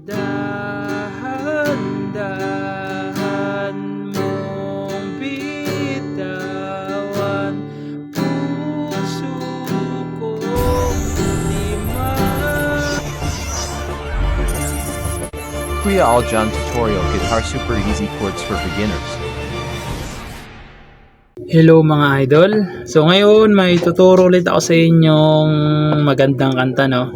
Dahan-dahan mong bitawan, puso ko di Kuya Aljan Tutorial Guitar Super Easy Chords for Beginners. Hello mga idol. So ngayon may tuturo ulit ako sa inyong magandang kanta, no.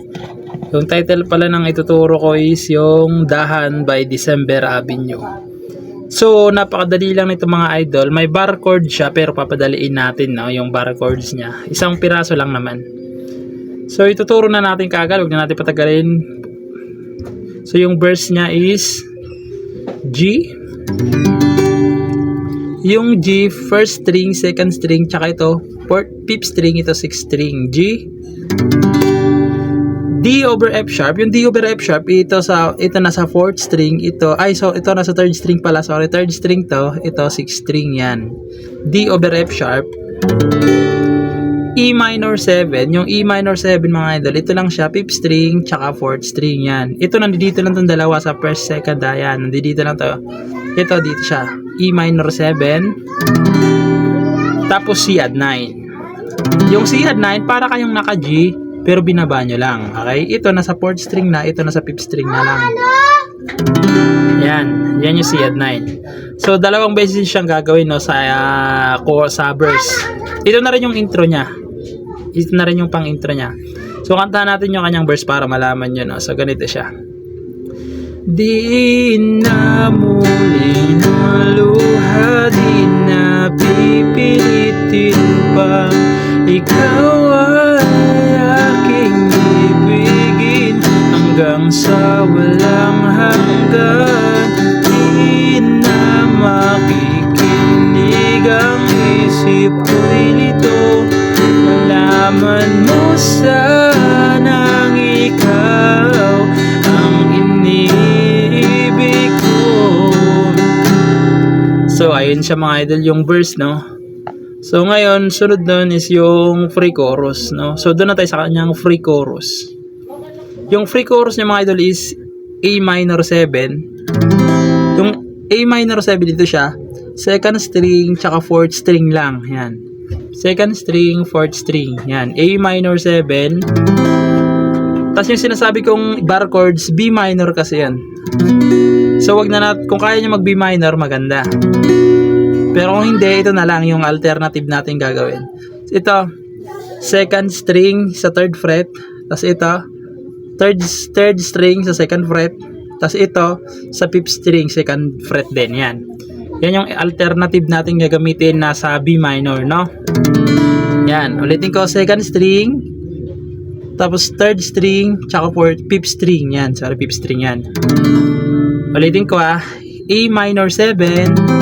Yung title pala ng ituturo ko is yung Dahan by December Avenue. So napakadali lang nito mga idol. May bar chord siya pero papadaliin natin, no, yung bar chords niya. Isang piraso lang naman. So ituturo na natin kaagad, huwag na natin patagalin. So yung verse niya is G. Yung G, first string, second string, tsaka ito, fifth string, ito sixth string. G, D over F sharp. Yung D over F sharp, ito nasa fourth string, ito nasa third string pala, sorry, third string to, ito sixth string yan. D over F sharp. E minor 7, yung E minor 7 mga idol, ito lang siya, fifth string, tsaka fourth string yan. Ito nandito lang itong dalawa sa first, second, yan, nandito lang to. Ito, dito siya, E minor 7, tapos C add 9. Yung C add 9, para kayong naka G, pero binaba nyo lang, okay? Ito nasa fourth string na, ito nasa fifth string na lang. Yan yung C add 9. So, dalawang beses siyang gagawin, no, sa verse. Ito na rin yung intro niya. Ito na rin yung pang intro niya. So, kantahan natin yung kanyang verse para malaman nyo, no? So, ganito siya. Di na muling maluha, di na pipilitin pa, ikaw ay aking ibigin hanggang sa walang hanggan. Di na makikinig ang isip ko'y lito, malaman mo sanang ikaw ang iniibig ko. So ayun siya mga idol, yung verse, no. So ngayon sunod nun is yung free chorus, no. So doon na tayo sa kanyang free chorus. Yung free chorus niya mga idol is A minor 7. Yung A minor 7 dito siya, second string tsaka fourth string lang, yan. Second string, fourth string, yan. A minor 7. Tapos yung sinasabi kong bar chords, B minor kasi yan. So wag na kung kaya nyo mag B minor, maganda. Pero kung hindi, ito na lang yung alternative natin gagawin. Ito, second string sa third fret. Tapos ito, third string sa second fret. Tapos ito, sa fifth string, second fret din. Yan. Yan yung alternative natin gagamitin na sa B minor, no? Yan. Ulitin ko, second string, tapos third string, tsaka fifth string. Yan. Sorry, fifth string yan. Ulitin ko A minor 7,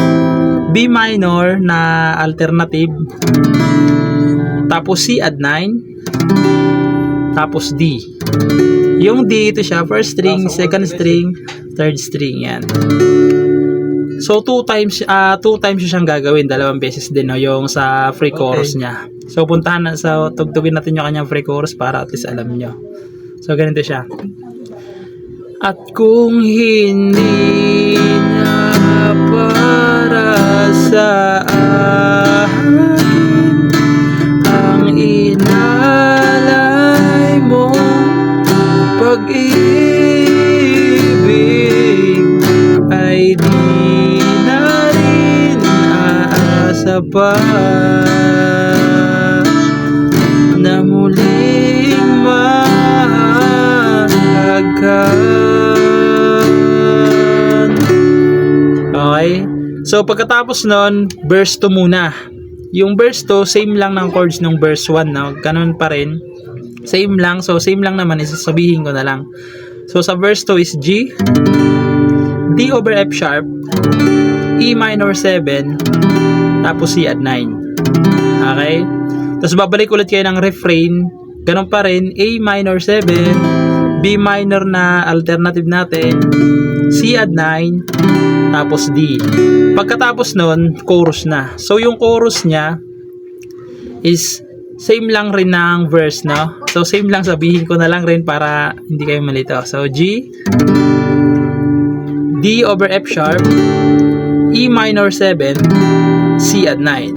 B minor na alternative, tapos C add 9, tapos D. Yung D, ito siya, first string, second string, third string, yan. So, two times siyang gagawin, dalawang beses din, no, yung sa free chorus niya. So, tugtugin natin yung kanyang free chorus para at least alam nyo. So, ganito siya. At kung hindi na para sa akin ang inalay mo pag-ibig, ay di na rin aasa pa na muling mahagkan. Okay? So, pagkatapos nun, verse 2 muna. Yung verse 2, same lang ng chords ng verse 1, no? Ganun pa rin. Same lang. So, same lang naman. Isasabihin ko na lang. So, sa verse 2 is G, D over F sharp, E minor 7, tapos C add 9. Okay? Tapos, babalik ulit kayo ng refrain. Ganun pa rin. A minor 7, B minor na alternative natin, C add 9, tapos D. Pagkatapos nun, chorus na. So, yung chorus niya is same lang rin ng verse, no? So, same lang, sabihin ko na lang rin para hindi kayo malito. So, G, D over F sharp, E minor 7, C at 9.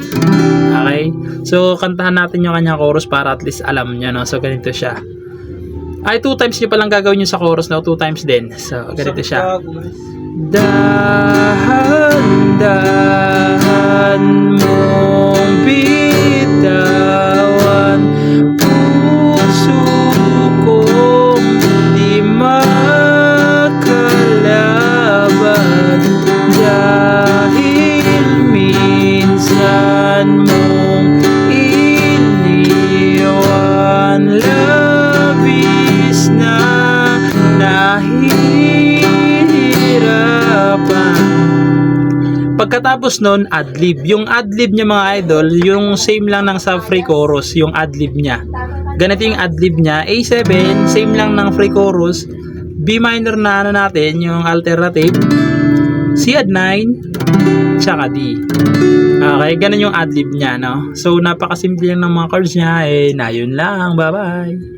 Okay? So, kantahan natin yung kanyang chorus para at least alam nyo, no? So, ganito siya. Ay, 2 times nyo palang gagawin nyo sa chorus, no? 2 times din. So, ganito siya. Dahan-dahan mong bitawan, puso kong di makalaban, dahil minsan mong iniwan, labis na nahihirapan. Pagkatapos nun, adlib. Yung adlib niya mga idol, yung same lang ng sa free chorus, yung adlib niya. Ganito yung adlib niya. A7, same lang ng free chorus. B minor na ano natin, yung alternative. C at 9, tsaka D. Okay, ganun yung adlib niya, no? So, napakasimple lang ng mga chords niya. Na yun lang. Bye-bye!